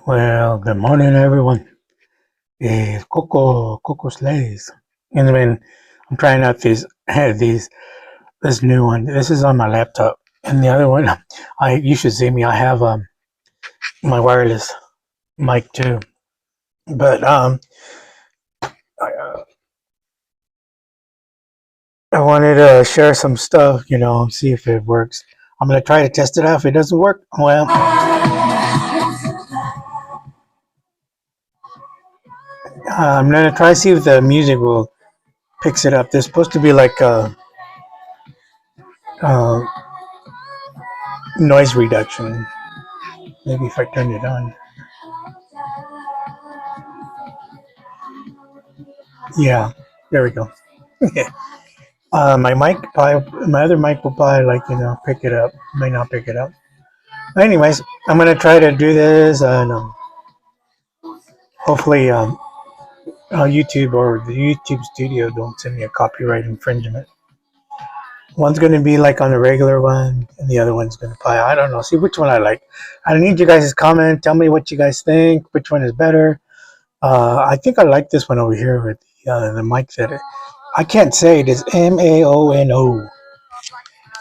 Well, good morning, everyone. It's CocoSlays, and then I'm trying out this new one. This is on my laptop, and the other one, you should see me. I have my wireless mic too, but I wanted to share some stuff, see if it works. I'm gonna try to test it out. If it doesn't work, well, I'm gonna try to see if the music will picks it up. There's supposed to be like uh, noise reduction. Maybe if I turn it on. Yeah, there we go. My other mic will probably pick it up. May not pick it up. Anyways, I'm gonna try to do this, and hopefully, YouTube or the YouTube studio don't send me a copyright infringement. One's gonna be like on the regular one, and the other one's gonna probably, I don't know. See which one I like. I need you guys' comment. Tell me what you guys think. Which one is better? I think I like this one over here with the mic that I can't say it is MAONO.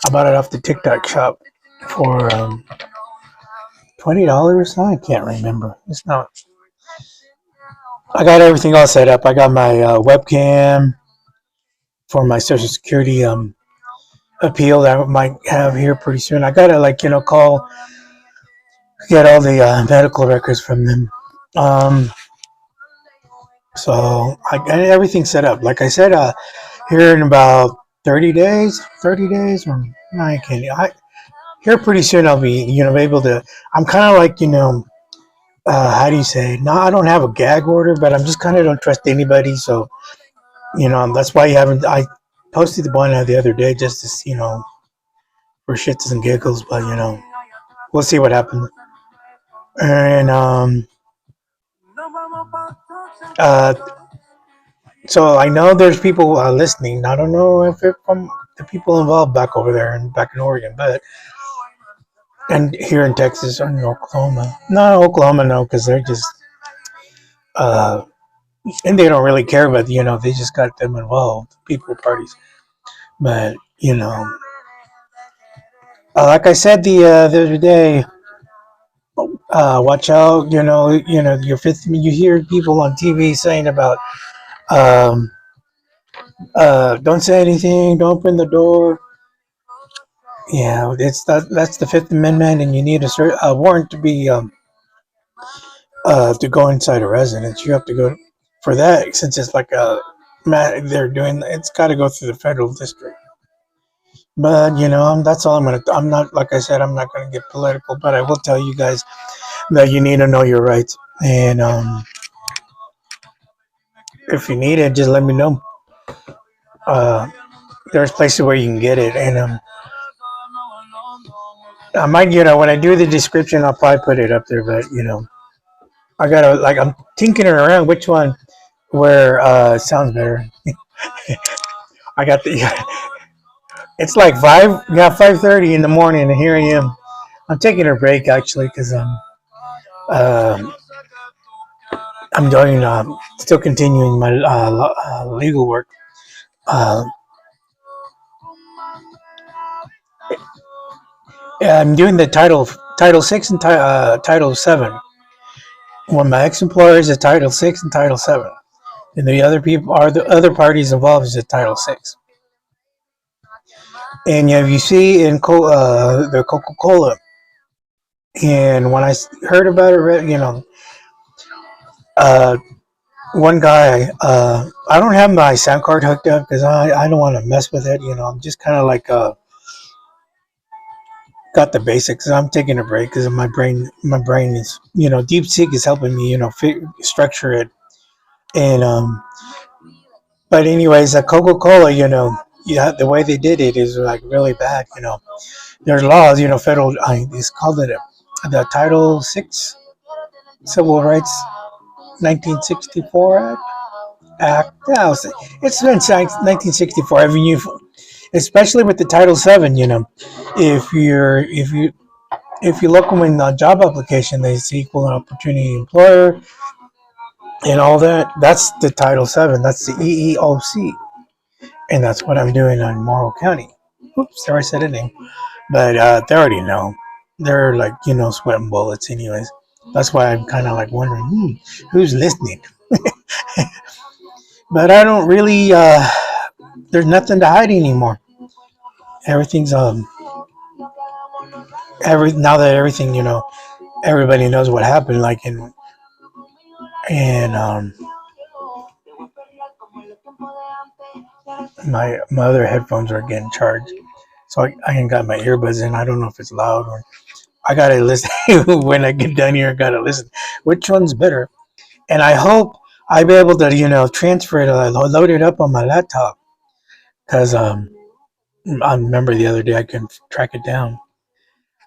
I bought it off the TikTok shop for $20. I can't remember. It's not. I got everything all set up. I got my webcam for my Social Security appeal that I might have here pretty soon. I gotta call, get all the medical records from them. So I got everything set up. Like I said, here in about 30 days, or I can't. Here pretty soon I'll be able to. I'm kind of like how do you say? No, I don't have a gag order, but I'm just kind of don't trust anybody. So that's why you haven't. I posted the one the other day just to for shits and giggles, but we'll see what happens. And uh, so I know there's people listening. I don't know if it's from the people involved back over there and back in Oregon, but and here in Texas or in Oklahoma. No, Oklahoma, no, because they're just uh, and they don't really care, but they just got them involved, people parties. But like I said the other day, watch out. Your fifth. You hear people on TV saying about um, don't say anything, don't open the door. Yeah, that's the Fifth Amendment, and you need a warrant to be to go inside a residence. You have to go for that since it's like a they're doing. It's got to go through the federal district. But that's all I'm gonna. I'm not like I said. I'm not gonna get political, but I will tell you guys that you need to know your rights, and if you need it, just let me know. Uh, there's places where you can get it, and I might, when I do the description, I'll probably put it up there. But I gotta I'm tinkering around which one where sounds better. I got the. It's like 5:30 in the morning, and here I am. I'm taking a break actually because uh, I'm doing still continuing my legal work. Uh, I'm doing the Title VI and Title VII. One of my ex-employer is a Title VI and Title VII, and the other people are the other parties involved is a Title VI. And you see in the Coca-Cola, and when I heard about it, uh, one guy, I don't have my sound card hooked up because I don't want to mess with it. I'm just kind of got the basics. I'm taking a break because my brain is, DeepSeek is helping me, structure it. And but anyways, Coca-Cola, the way they did it is like really bad. There's laws, federal. It's called the Title VI Civil Rights 1964 Act. Yeah, it's been 1964. I mean, especially with the Title VII, if if you look in the job application, they say equal opportunity employer and all that. That's the Title VII. That's the EEOC, and that's what I'm doing in Morrow County. Oops, there I said it name. But they already know. They're like, sweating bullets anyways. That's why I'm kind of like wondering, who's listening? But I don't really, there's nothing to hide anymore. Everything's, now that everything, everybody knows what happened, like in my other headphones are getting charged. So I ain't got my earbuds in. I don't know if it's loud or I gotta listen when I get done here. I gotta listen. Which one's better? And I hope I'll be able to, transfer it, load it up on my laptop. Because I remember the other day I couldn't track it down.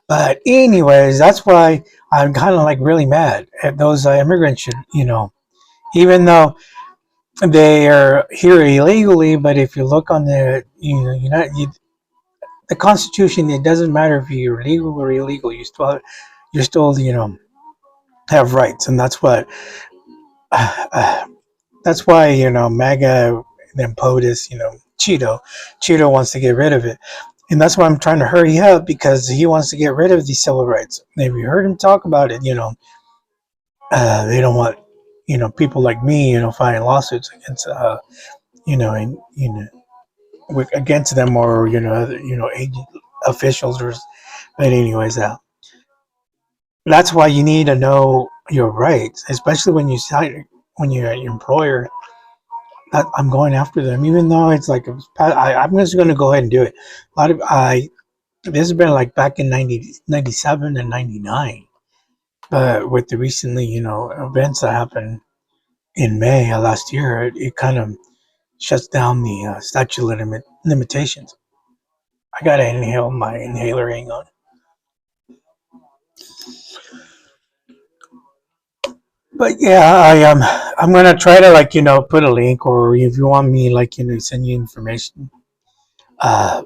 But anyways, that's why I'm kind of like really mad at those immigrants. Should, even though they are here illegally, but if you look on the, the Constitution, it doesn't matter if you're legal or illegal. You're still, have rights, and that's what. That's why MAGA and then POTUS, Cheeto wants to get rid of it, and that's why I'm trying to hurry up because he wants to get rid of these civil rights. If you heard him talk about it, they don't want people like me, filing lawsuits against and against them or other, agent officials or. But anyways, that's why you need to know your rights, especially when you sign when you're your employer. I'm going after them, even though it's like I'm just going to go ahead and do it. A lot of this has been like back in 97 and 99, but with the recently events that happened in May of last year, it kind of shuts down the statute of limitations. I gotta inhale my inhaler. Hang on. But yeah, I'm gonna try to put a link, or if you want me send you information. Uh,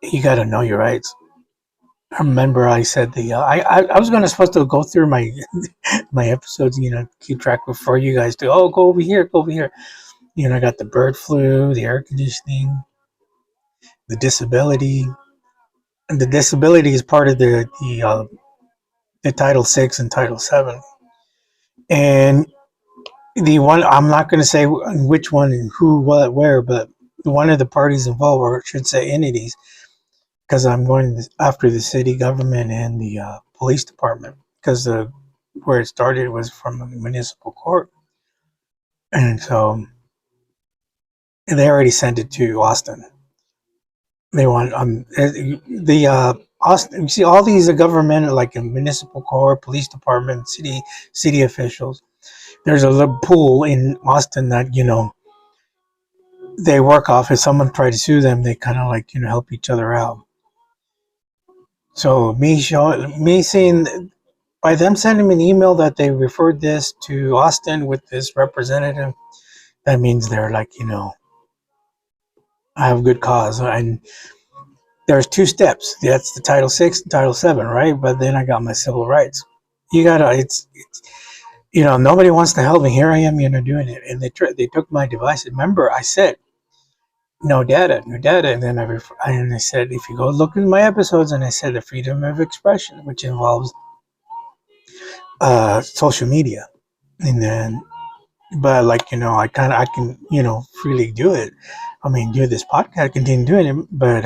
you gotta know your rights. I remember I said I was gonna supposed to go through my my episodes, keep track before you guys do. Oh, go over here, go over here. I got the bird flu, the air conditioning, the disability, and the disability is part of the Title VI and Title VII. And the one I'm not going to say which one and who, what, where, but one of the parties involved, or I should say entities, because I'm going after the city government and the police department, because where it started was from a municipal court, and so they already sent it to Austin. They want the Austin. You see, all these government, like a municipal court, police department, city officials. There's a little pool in Austin that they work off. If someone tries to sue them, they kind of help each other out. So me seeing by them sending me an email that they referred this to Austin with this representative, that means they're I have good cause. And there's two steps. That's the Title VI and Title VII, right? But then I got my civil rights. It's nobody wants to help me. Here I am, doing it. And they took my device. Remember, I said, no data, no data. And then I said, if you go look in my episodes, and I said the freedom of expression, which involves social media. And then, but I can, freely do it. I mean, do this podcast, continue doing it. But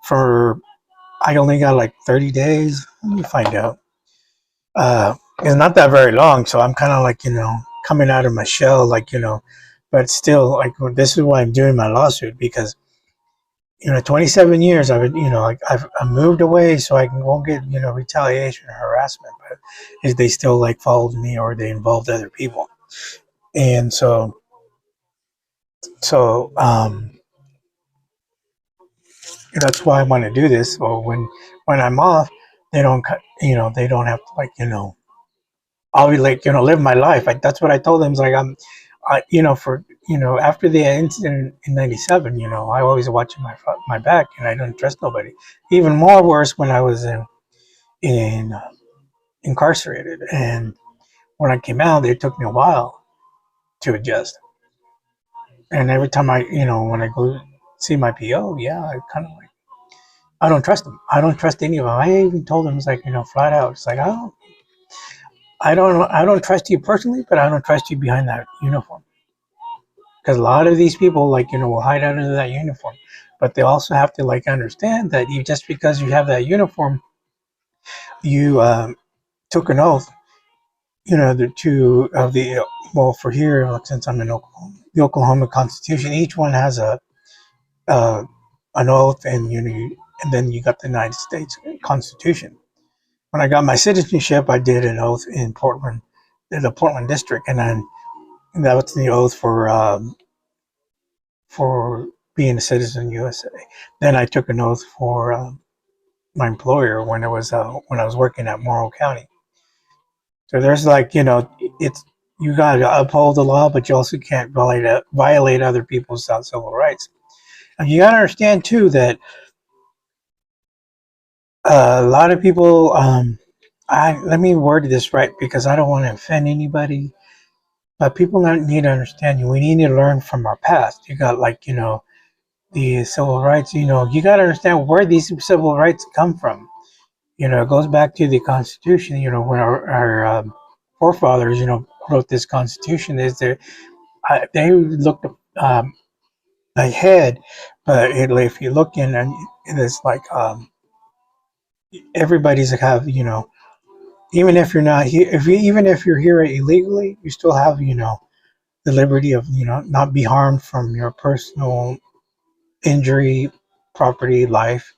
for I only got 30 days. Let me find out. It's not that very long, so I'm kind of coming out of my shell, but still, this is why I'm doing my lawsuit, because 27 years I've moved away so I won't get retaliation or harassment, but if they still followed me or they involved other people, and so that's why I want to do this. Or when I'm off, they don't they don't have to I'll be live my life. That's what I told them. It's for after the incident in '97, I always watching my back, and I don't trust nobody. Even more worse when I was in incarcerated, and when I came out, it took me a while to adjust. And every time when I go see my PO, yeah, I kind of like, I don't trust them. I don't trust any of them. I even told them, it's like, flat out, it's like, I don't trust you personally, but I don't trust you behind that uniform. Because a lot of these people, like, will hide under that uniform. But they also have to, like, understand that you, just because you have that uniform, you took an oath, the two of the, well, for here, like, since I'm in Oklahoma, the Oklahoma Constitution, each one has uh, an oath, and, and then you got the United States Constitution. When I got my citizenship, I did an oath in Portland, in the Portland district, and then that was the oath for being a citizen of the USA. Then I took an oath for my employer when I was working at Morrow County. So there's, like, it's, you got to uphold the law, but you also can't violate other people's civil rights. And you got to understand too that a lot of people. Let me word this right, because I don't want to offend anybody. But people need to understand. We need to learn from our past. You got, like, the civil rights. You got to understand where these civil rights come from. It goes back to the Constitution. When our forefathers, wrote this Constitution, they looked ahead, but if you look in, and it's like, everybody's have, even if you're not here, even if you're here illegally, you still have, the liberty of, not be harmed from your personal injury, property, life,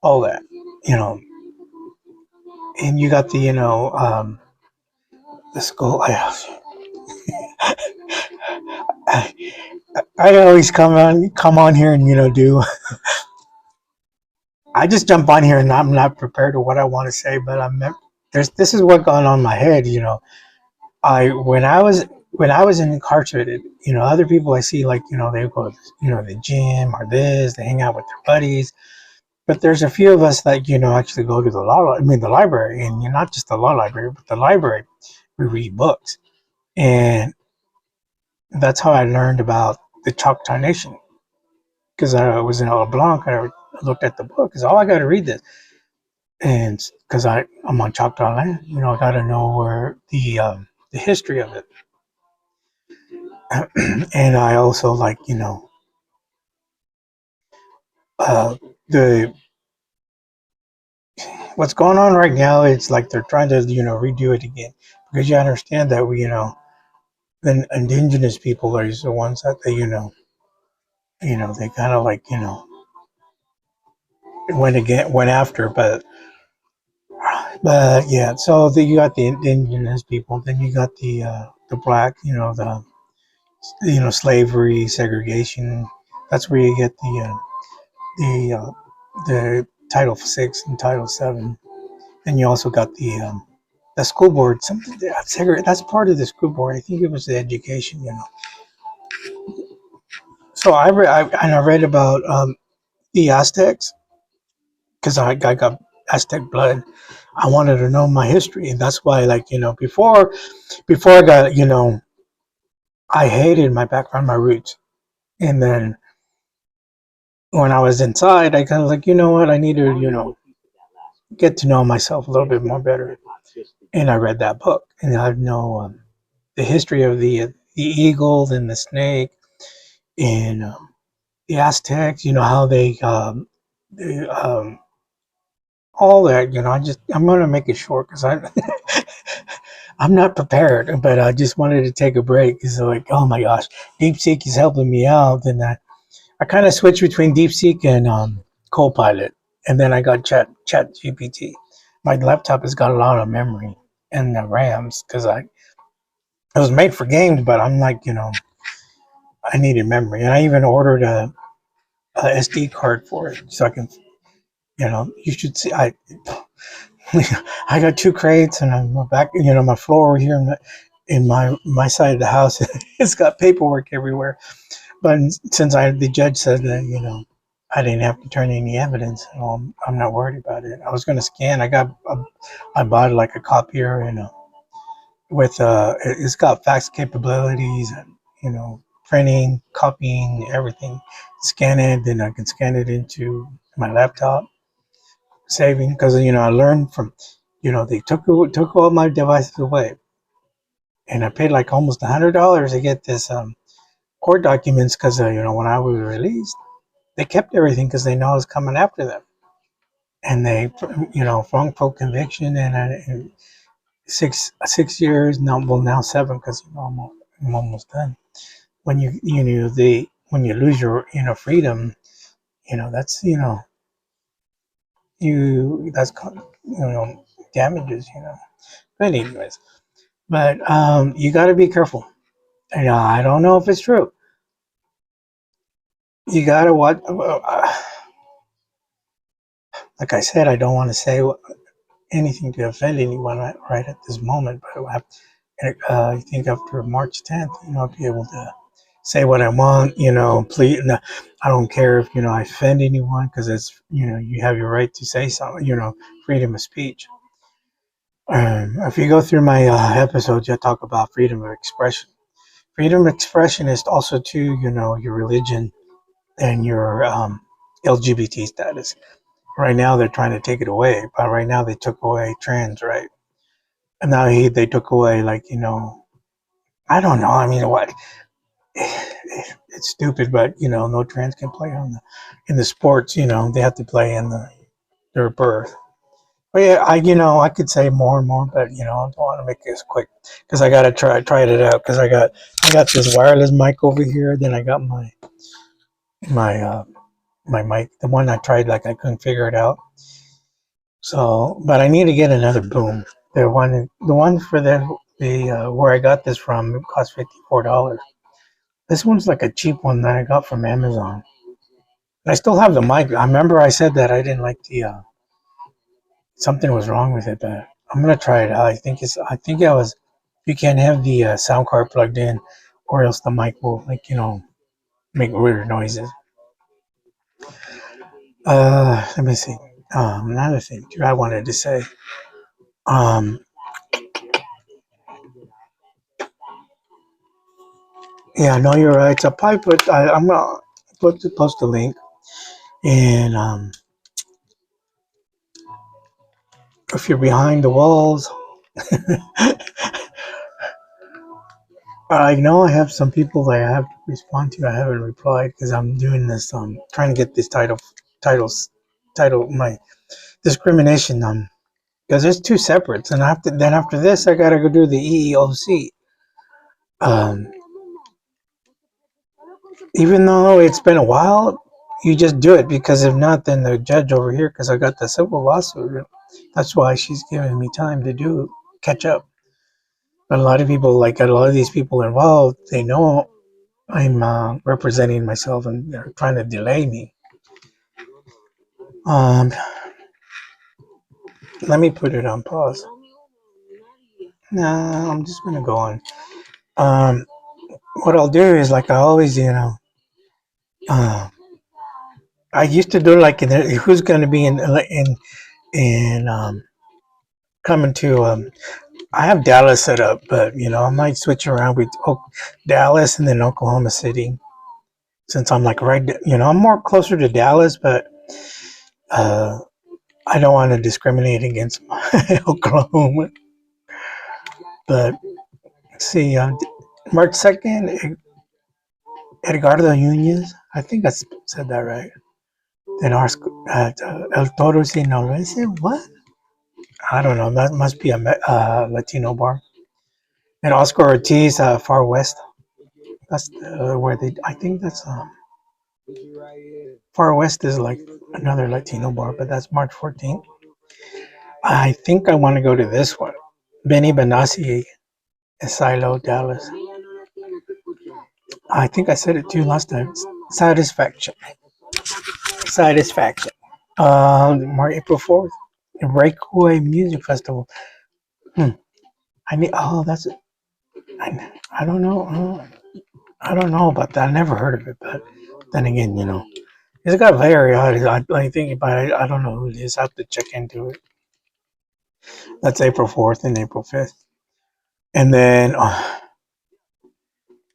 all that, you know. And you got the, the school. I, I always come on here and, do. I just jump on here and I'm not prepared to what I want to say, but this is what gone on in my head. I when I was incarcerated, other people I see, like, they go to, the gym or this, they hang out with their buddies. But there's a few of us that, actually go to the library, and you're not just the law library, but the library. We read books, and that's how I learned about the Choctaw Nation, because I was in LeBlanc and I looked at the book. Because all I got to read this, and because I'm on Choctaw land, I got to know where the history of it. And I also, like, uh, the what's going on right now. It's like they're trying to, redo it again, because you understand that the indigenous people are the ones that they, they kind of, like, went after. But yeah, so you got the indigenous people, then you got the black, slavery, segregation. That's where you get the Title VI and Title VII. And you also got the school board. Something that's part of the school board. I think it was the education. So I read about the Aztecs, because I got Aztec blood. I wanted to know my history, and that's why, like, before I got, I hated my background, my roots, and then when I was inside, I kind of, like, what, I need to, get to know myself a little bit more better. And I read that book, and I know the history of the eagle and the snake, and the Aztecs. How they all that. I'm gonna make it short, because I'm not prepared, but I just wanted to take a break, because, like, oh my gosh, DeepSeek is helping me out, and I kind of switched between DeepSeek and Copilot, and then I got Chat GPT. My laptop has got a lot of memory and the RAMs, because it was made for games, but I'm like, I needed memory, and I even ordered a SD card for it, so I can, you should see. I got two crates, and I'm back. My floor here in my side of the house, it's got paperwork everywhere. But since the judge said that, I didn't have to turn any evidence. I'm not worried about it. I was going to scan. I bought like a copier and it's got fax capabilities and printing, copying, everything. Scan it, then I can scan it into my laptop, saving because I learned from they took all my devices away, and I paid like almost $100 to get this court documents because when I was released, they kept everything because they know I was coming after them, and they wrongful conviction and 6 years now, well now 7 because I'm almost done. When when you lose your freedom, that's that's damages. But anyways, but you got to be careful. And I don't know if it's true. You got to what? Like I said, I don't want to say anything to offend anyone right at this moment. But I think after March 10th, I'll be able to say what I want. Please. I don't care if I offend anyone because it's you have your right to say something. Freedom of speech. If you go through my episodes, I talk about freedom of expression. Freedom of expression is also too, your religion and your LGBT status. Right now, they're trying to take it away, but right now they took away trans, right? And now they took away, like, I don't know. I mean, what? It's stupid, but no trans can play in the sports. They have to play in their birth. But yeah, I could say more and more, but I don't want to make this quick because I gotta try it out because I got this wireless mic over here. Then I got my my mic, the one I tried, like I couldn't figure it out. So, but I need to get another boom. The one for the where I got this from, it cost $54. This one's like a cheap one that I got from Amazon. And I still have the mic. I remember I said that I didn't like the something was wrong with it, but I'm gonna try it out. I think I was. You can't have the sound card plugged in, or else the mic will make weird noises. Let me see. Another thing too, I wanted to say. Um, yeah, no, you're right. So probably I'm gonna post a link, and if you're behind the walls, I know I have some people that I have to respond to. I haven't replied because I'm doing this. Trying to get this titles, my discrimination. Because there's two separates, and after this, I gotta go do the EEOC. Um, Even though it's been a while, you just do it because if not, then the judge over here, because I got the civil lawsuit, that's why she's giving me time to catch up. But a lot of people, like a lot of these people involved, they know I'm representing myself, and they're trying to delay me. Um, Let me put it on pause. No, I'm just gonna go on. Um, what I'll do is like I always, uh, I used to do like who's gonna be in coming to I have Dallas set up, but I might switch around with Dallas and then Oklahoma City since I'm like right, I'm more closer to Dallas, but uh, I don't want to discriminate against Oklahoma. But let's see, March 2nd, Edgardo Nunez. I think I said that right. Then our at El Toro Sinaloense. What? I don't know. That must be a Latino bar. And Oscar Ortiz, Far West. That's where they. I think that's Far West is like another Latino bar, but that's March 14th. I think I want to go to this one, Benny Benassi, Silo, Dallas. I think I said it to you last time. Satisfaction. Satisfaction. March April 4th, Breakaway Music Festival. Hmm. I need. Oh, that's. I don't know. I don't know about that. I never heard of it, but then again, It's got very odd. I think, but I don't know who it is. I have to check into it. That's April 4th and April 5th. And then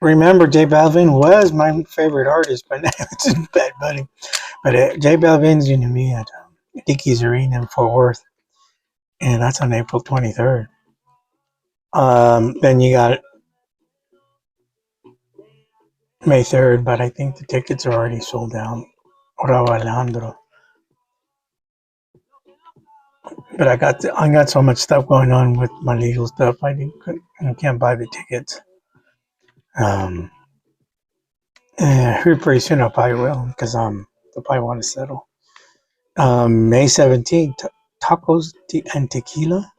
remember, J Balvin was my favorite artist, but now it's just Bad Bunny. But J Balvin's going to be at Dickies Arena in Fort Worth, and that's on April 23rd. Then you got May 3rd, but I think the tickets are already sold out. Bravo Alejandro. But I got so much stuff going on with my legal stuff. I can't buy the tickets. Here pretty soon I probably will because I probably want to settle. May 17th, tacos and tequila.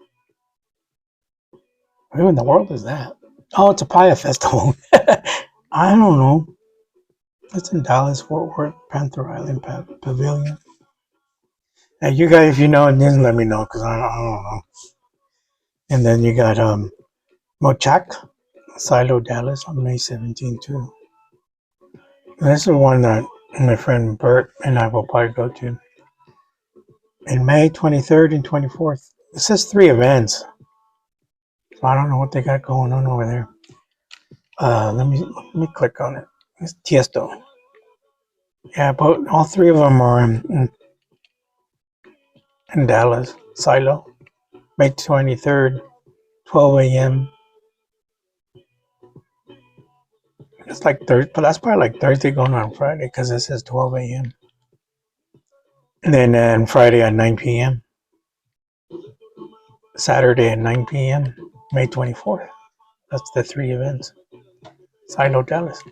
Who in the world is that? Oh, it's a Paya festival. I don't know. It's in Dallas, Fort Worth, Panther Island Pavilion. Now, you guys, if you know, then let me know because I don't know. And then you got Mochak, Silo, Dallas on May 17th too. And this is the one that my friend Bert and I will probably go to. In May 23rd and 24th. It says 3 events. So I don't know what they got going on over there. Let me click on it. It's Tiesto. Yeah, but all 3 of them are in Dallas. Silo. May 23rd, 12 a.m. It's like Thursday, but that's probably like Thursday going on Friday because it says 12 a.m. And then Friday at 9 p.m. Saturday at 9 p.m. May 24th. That's the 3 events. Silo, Dallas.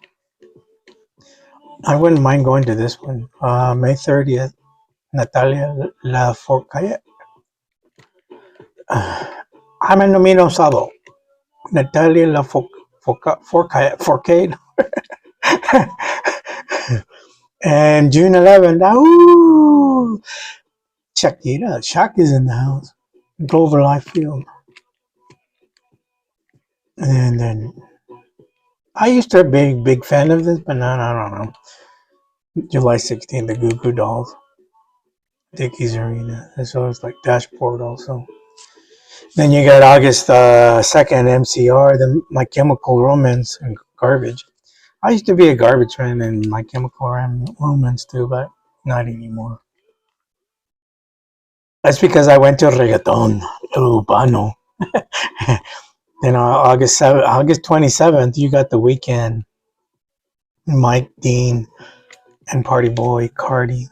I wouldn't mind going to this one. May 30th, Natalia Lafourcade. I'm en nomino Sabo. Natalia Lafourcade. And June 11th, Shakira. Shak is in the house. Glover Life Field. And then I used to be a big fan of this, but now I don't know. July 16th, the Goo Goo Dolls. Dickies Arena. So it's like Dashboard also. Then you got August 2nd, MCR, the My Chemical Romance and Garbage. I used to be a Garbage fan and My Chemical Romance too, but not anymore. That's because I went to reggaeton, urbano. Then August 27th, you got The Weeknd, Mike Dean, and Party Boy Cardi.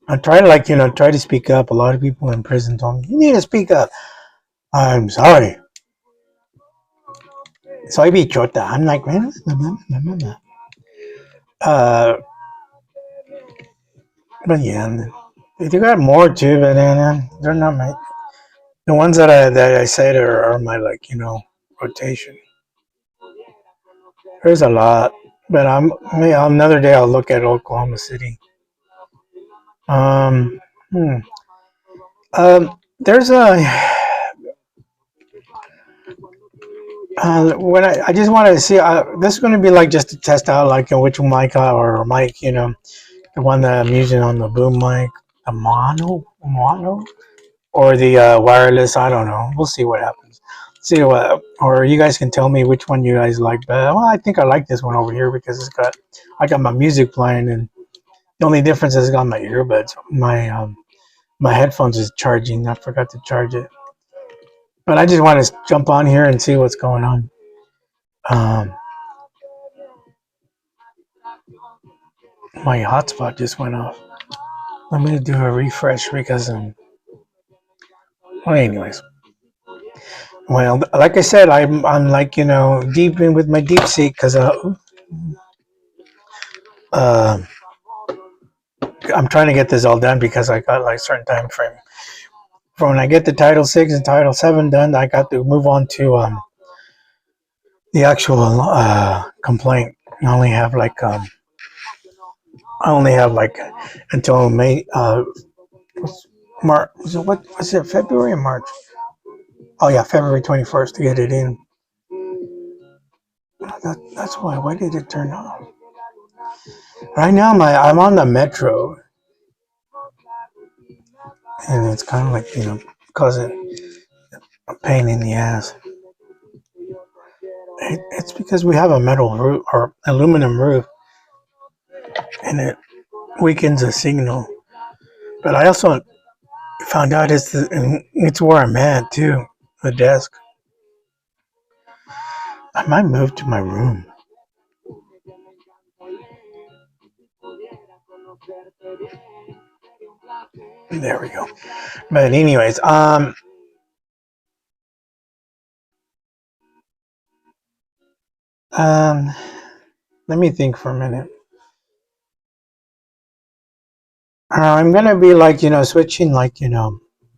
I try to try to speak up. A lot of people in prison told me, you need to speak up. I'm sorry. Soy bichota. I'm like, man. But yeah, they got more too, but they're not my. The ones that I said are my rotation. There's a lot, but maybe another day I'll look at Oklahoma City. Um, hmm. There's a when I just want to see. This is going to be like just to test out which mic or mic, the one that I'm using on the boom mic, the mono, or the wireless. I don't know. We'll see what happens. See what, or you guys can tell me which one you guys like better. Well, I think I like this one over here because I got my music playing, and the only difference is I got my earbuds. My headphones is charging. I forgot to charge it. But I just want to jump on here and see what's going on. My hotspot just went off. Let me do a refresh because well, anyways. Well, like I said, I'm like deep in with my DeepSeek because I'm trying to get this all done because I got like certain time frame. For when I get the Title VI and Title VII done, I got to move on to the actual complaint. I only have until May. March. What was it? February or March? Oh yeah, February 21st to get it in. That's why. Why did it turn off? Right now, I'm on the metro, and it's kind of like causing a pain in the ass. It's because we have a metal roof or aluminum roof, and it weakens the signal. But I also found out it's where I'm at too, the desk. I might move to my room. There we go. But anyways, let me think for a minute. I'm gonna be like switching I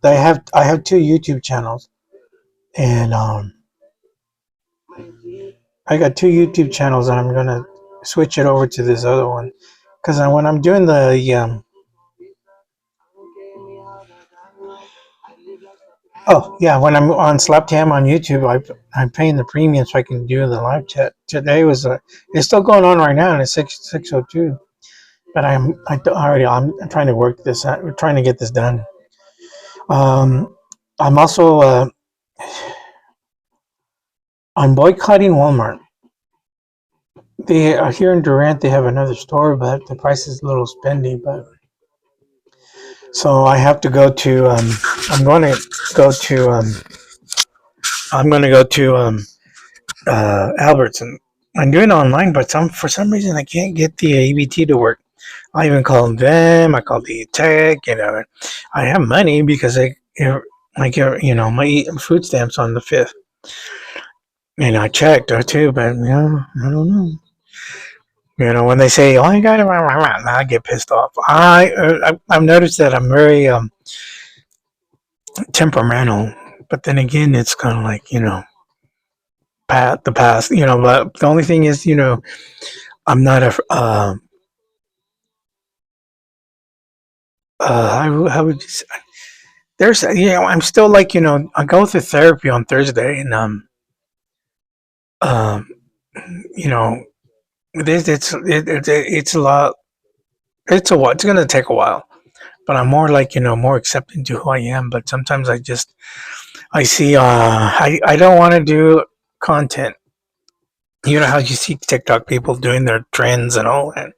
have two YouTube channels, and I got two YouTube channels, and I'm gonna switch it over to this other one because when I'm doing the oh yeah, when I'm on Slapcam on YouTube, I'm paying the premium so I can do the live chat. Today was it's still going on right now, and it's 6:02. But I'm trying to work this out. We're trying to get this done. I'm also I'm boycotting Walmart. They here in Durant. They have another store, but the price is a little spendy. But so I have to go to. I'm going to go to. I'm going to go to Albertson. I'm doing it online, but for some reason I can't get the ABT to work. I even called them. I called the tech. I have money because I get my food stamps on the 5th, and I checked too, but I don't know. When they say, "Oh, you got it," I get pissed off. I've noticed that I'm very temperamental, but then again, it's kind of like the past. But the only thing is, I'm not a how would you say? There's I'm still like I go to therapy on Thursday, and um you know it's a lot. It's gonna take a while, but I'm more like more accepting to who I am. But sometimes I see I don't want to do content. You know how you see TikTok people doing their trends and all that,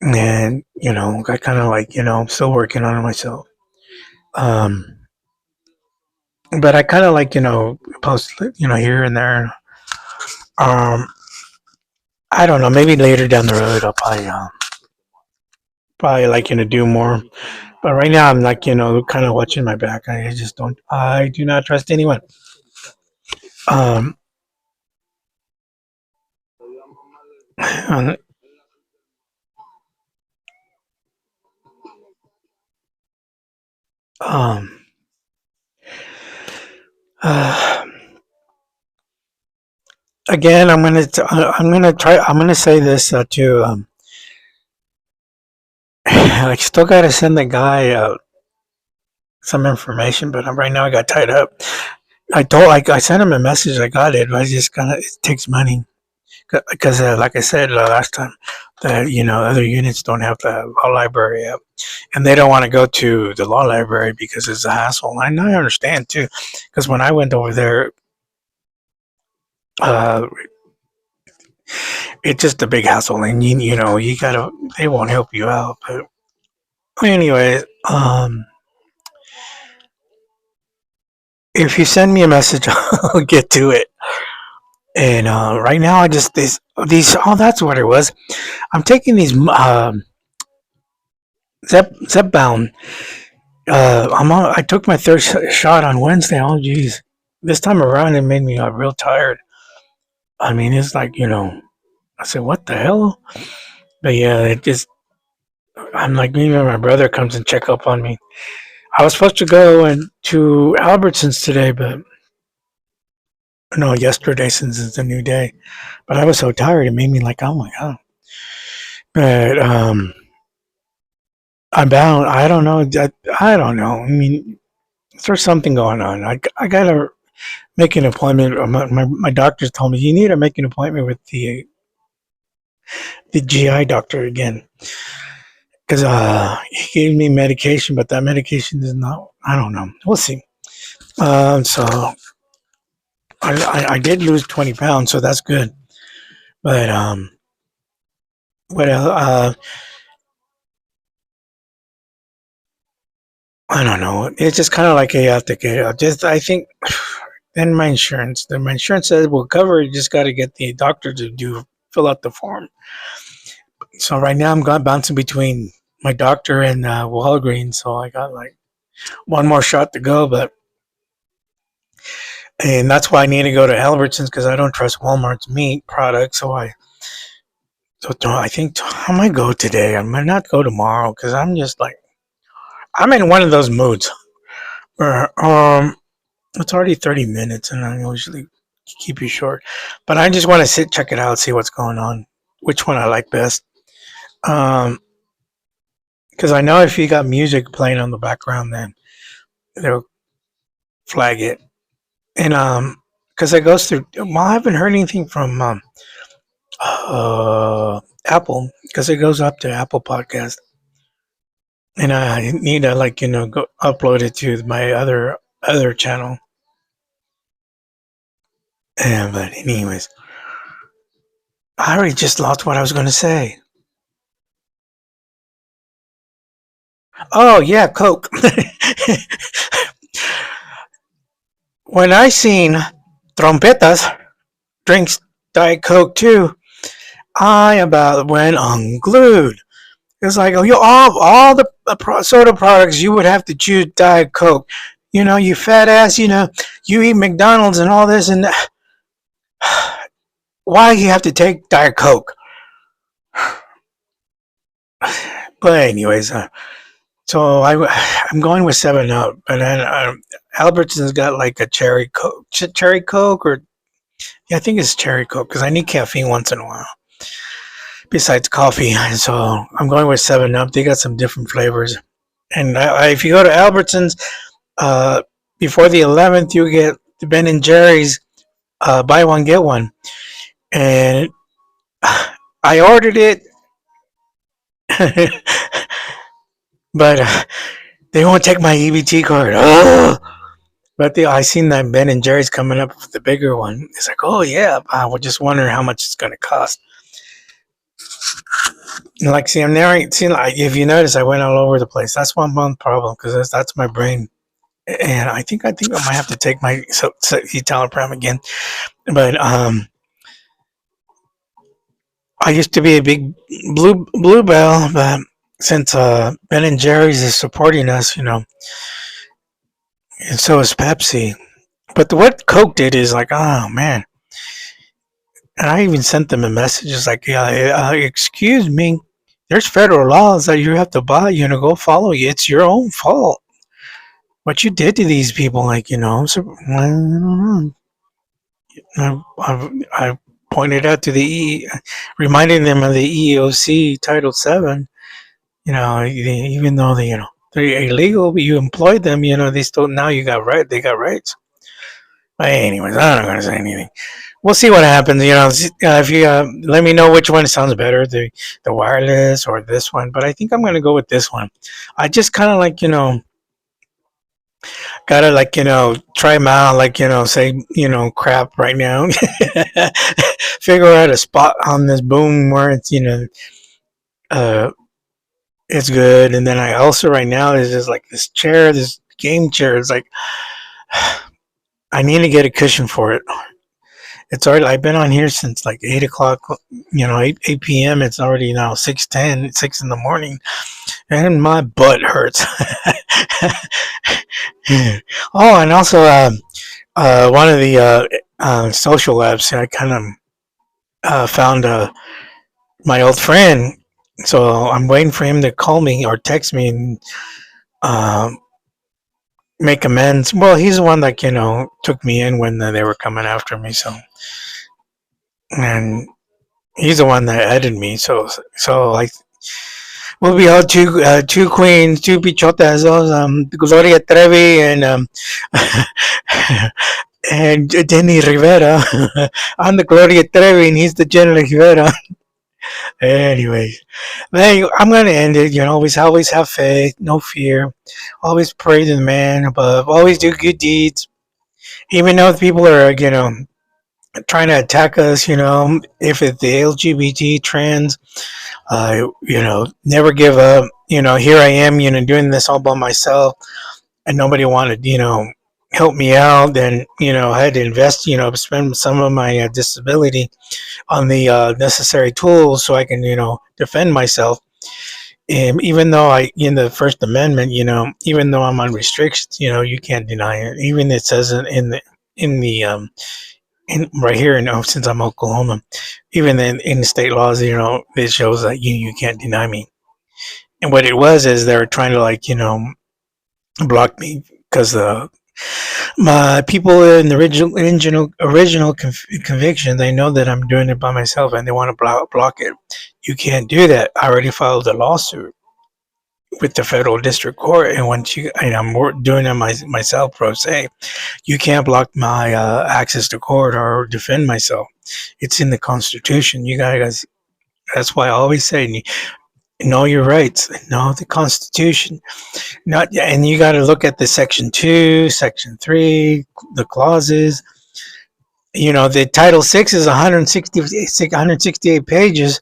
and I kind of like I'm still working on it myself. Um, but I kind of like post here and there. Um, I don't know. Maybe later down the road, I'll probably like do more. But right now, I'm like kind of watching my back. I just don't. I do not trust anyone. Um, um, um, uh, again, I'm gonna try. I'm gonna say this too. I still gotta send the guy some information, but right now I got tied up. I sent him a message. I got it, but I just kind of it takes money because like I said last time, that other units don't have the law library app, and they don't want to go to the law library because it's a hassle. And I understand too, because when I went over there, uh, it's just a big hassle, and you gotta they won't help you out. But anyway, if you send me a message, I'll get to it. And right now, I just these oh that's what it was. I'm taking these Zepbound. I took my third shot on Wednesday. Oh geez, this time around it made me real tired. I mean, it's like I said, what the hell? But yeah, it just I'm like even my brother comes and check up on me. I was supposed to go to Albertsons today, but no, yesterday since it's a new day. But I was so tired, it made me like, oh my god. But I'm bound. I don't know. I don't know. I mean, there's something going on. I gotta make an appointment. My doctors told me you need to make an appointment with the the GI doctor again because he gave me medication, but that medication is not. I don't know. We'll see. So I did lose 20 pounds, so that's good. But what else? I don't know. It's just kind of like you have to get. Just I think. Then my insurance. Then my insurance says will cover. You just got to get the doctor to fill out the form. So right now I'm bouncing between my doctor and Walgreens. So I got like one more shot to go, and that's why I need to go to Albertsons because I don't trust Walmart's meat products. So I think I might go today. I might not go tomorrow because I'm just like I'm in one of those moods where it's already 30 minutes and I usually keep you short, but I just want to check it out, see what's going on, which one I like best. Um, because I know if you got music playing on the background, then they'll flag it. And because it goes through. Well, I haven't heard anything from Apple because it goes up to Apple Podcast, and I need to go upload it to my other channel. But anyways, I already just lost what I was going to say. Oh yeah, Coke. When I seen Trompetas drinks Diet Coke too, I about went unglued. It's like all the soda products you would have to choose Diet Coke. You know, you fat ass. You know, you eat McDonald's and all this and that. Why you have to take Diet Coke? But anyways, so I'm going with 7-Up, but then Albertsons got like a cherry Coke, or yeah, I think it's cherry Coke because I need caffeine once in a while. Besides coffee, so I'm going with 7-Up. They got some different flavors, and if you go to Albertsons before the 11th, you get the Ben and Jerry's buy one get one, and I ordered it, but they won't take my EBT card. Oh! But I seen that Ben and Jerry's coming up with the bigger one. It's like, oh yeah, I was just wondering how much it's gonna cost. And like, see, I'm narrowing. See, like, if you notice, I went all over the place. That's one problem because that's my brain, and I think I might have to take my Etalipram again. But I used to be a big bluebell, but since Ben and Jerry's is supporting us, you know, and so is Pepsi. But what Coke did is like, oh man. And I even sent them a message. It's like, yeah, excuse me, there's federal laws that you have to buy, you know, go follow you. It's your own fault. What you did to these people, like, you know, so, I don't know. I pointed out to reminding them of the EEOC Title VII, you know, even though they, you know, they're illegal, but you employed them, you know, they still, now they got rights. But anyways, I'm not going to say anything. We'll see what happens. You know, if you let me know which one sounds better, the wireless or this one. But I think I'm going to go with this one. I just kind of like, you know, gotta like, you know, try them out, like, you know, say, you know, crap right now. Figure out a spot on this boom where it's, you know, it's good. And then I also right now is just like this game chair. It's like I need to get a cushion for it. It's already. I've been on here since like 8 o'clock. You know, 8 p.m. It's already now 6:10, 6 in the morning, and my butt hurts. Oh, and also one of the social apps. I kind of found my old friend, so I'm waiting for him to call me or text me and make amends. Well, he's the one that, you know, took me in when they were coming after me. So, and he's the one that added me. So like we'll be all two queens, two bichotas, Gloria Trevi and and Jenny Rivera. I'm the Gloria Trevi and he's the Jenny Rivera. Anyways, man, I'm gonna end it. Always have faith, no fear. Always pray to the man above. Always do good deeds, even though people are, trying to attack us. If it's the LGBT trans, never give up. Here I am, doing this all by myself, and nobody wanted, help me out. Then, I had to invest, spend some of my disability on the necessary tools so I can, defend myself. And even though in the First Amendment, even though I'm on restrictions, you can't deny it. Even it says in right here, since I'm Oklahoma, even in the state laws, it shows that you can't deny me. And what it was is they were trying to block me because my people in the original conviction, they know that I'm doing it by myself and they want to block it. You can't do that. I already filed a lawsuit with the federal district court, and I'm doing it myself pro se. You can't block my access to court or defend myself. It's in the Constitution. You guys, that's why I always say, know your rights, know the Constitution. Not, and you got to look at the Section 2, Section 3, the clauses. The Title VI is 168 pages,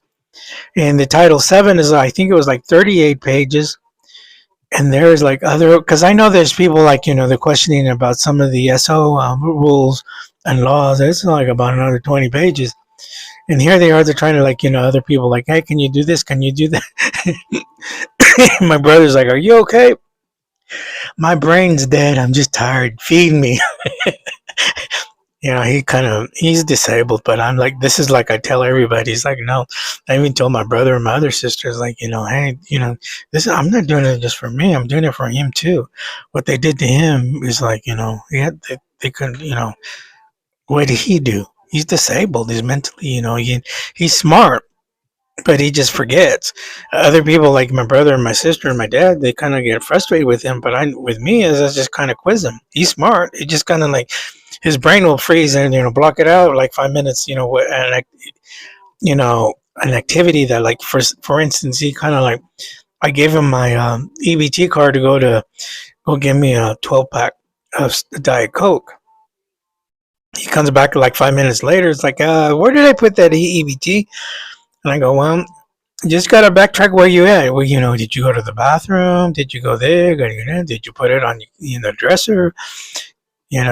and the Title VII is, I think it was like 38 pages. And there's like other, because I know there's people like, they're questioning about some of the SO rules and laws. It's like about another 20 pages. And here they are, they're trying to other people like, hey, can you do this? Can you do that? My brother's like, are you okay? My brain's dead. I'm just tired. Feed me. He's disabled, but I'm like, this is like, I tell everybody, he's like, no. I even told my brother and my other sisters, like, hey, I'm not doing it just for me. I'm doing it for him too. What they did to him is like, they couldn't, what did he do? He's disabled. He's mentally, he's smart, but he just forgets. Other people like my brother and my sister and my dad, they kind of get frustrated with him. But with me, is I just kind of quiz him. He's smart. He just kind of like, his brain will freeze and block it out like 5 minutes. An activity that, like, for instance, he kind of like, I gave him my EBT card to go give me a 12-pack of Diet Coke. He comes back like 5 minutes later. It's like, where did I put that EBT? And I go, well, you just gotta backtrack where you at. Well, did you go to the bathroom? Did you go there? Did you put it on the dresser?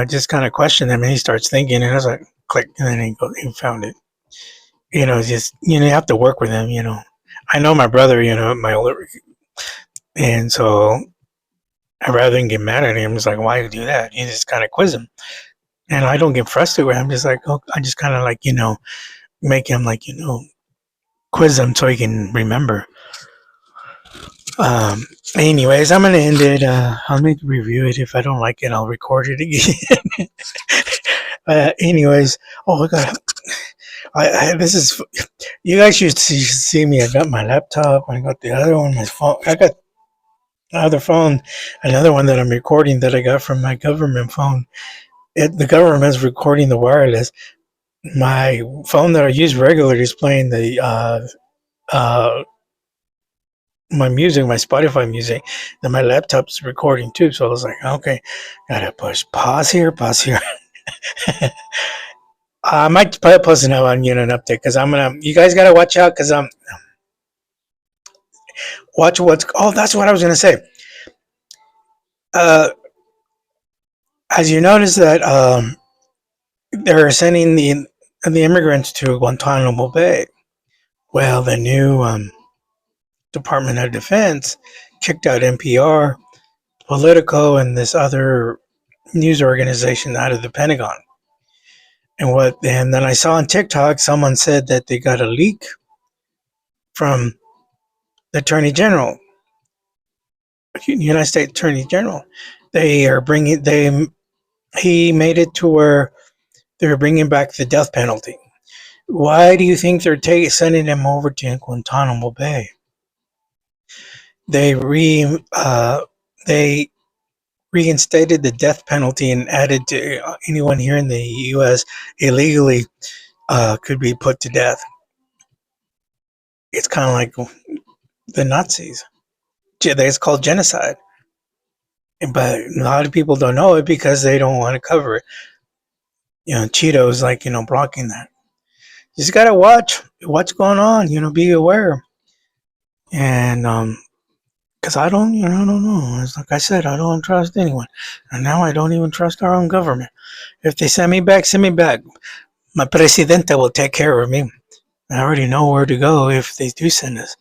Just kind of question him, and he starts thinking, and I was like, click, and then he found it. Just you have to work with him. I know my brother, my older, and so I rather than get mad at him, it's like, why you do that? You just kind of quiz him, and I don't get frustrated with him. I'm just like, oh, I just kind of like make him like quiz him so he can remember. Anyways, I'm gonna end it. I'll make review it. If I don't like it, I'll record it again. Anyways, oh, this is, you guys should see me. I got my laptop. I got the other one, my phone. I got other phone, another one that I'm recording that I got from my government phone. The government's recording the wireless. My phone that I use regularly is playing the my music, my Spotify music. Then my laptop's recording too. So I was like, okay, gotta push pause here. I might post an an update because you guys gotta watch out because watch that's what I was gonna say. As you notice that they're sending the immigrants to Guantanamo Bay. Well, the new Department of Defense kicked out NPR, Politico, and this other news organization out of the Pentagon. And then I saw on TikTok someone said that they got a leak from the Attorney General, United States Attorney General. He made it to where they're bringing back the death penalty. Why do you think they're sending him over to Guantanamo Bay? They reinstated the death penalty and added to anyone here in the U.S. illegally could be put to death. It's kind of like the Nazis. It's called genocide. But a lot of people don't know it because they don't want to cover it. Cheeto is like, blocking that. You just gotta watch what's going on, be aware. And because I don't know. It's like I said, I don't trust anyone. And now I don't even trust our own government. If they send me back, send me back. My presidente will take care of me. I already know where to go if they do send us.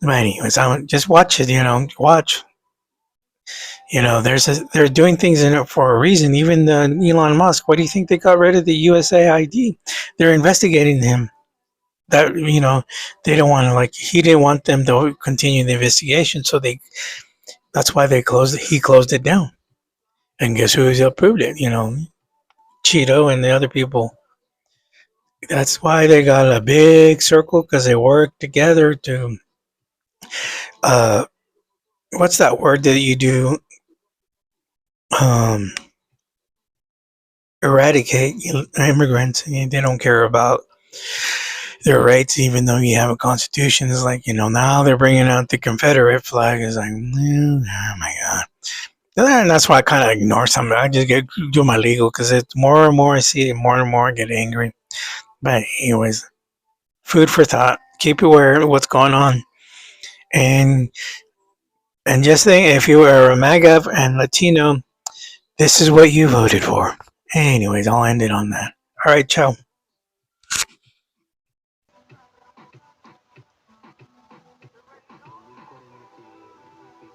But anyways, I just watch it, watch. They're doing things in it for a reason. Even Elon Musk, what do you think they got rid of the USAID? They're investigating him. That they don't want to, like, he didn't want them to continue the investigation, so that's why he closed it down. And guess who's approved it? Cheeto and the other people. That's why they got a big circle, because they work together to uh what's that word that you do, um eradicate immigrants. They don't care about their rights, even though you have a constitution. It's like, now they're bringing out the Confederate flag. It's like, oh my god. And that's why I kind of ignore some. I just do my legal, because it's more and more I see it, more and more I get angry. But anyways, food for thought. Keep aware of what's going on, and just think, if you are a MAGA and Latino, this is what you voted for. Anyways, I'll end it on that. All right, ciao.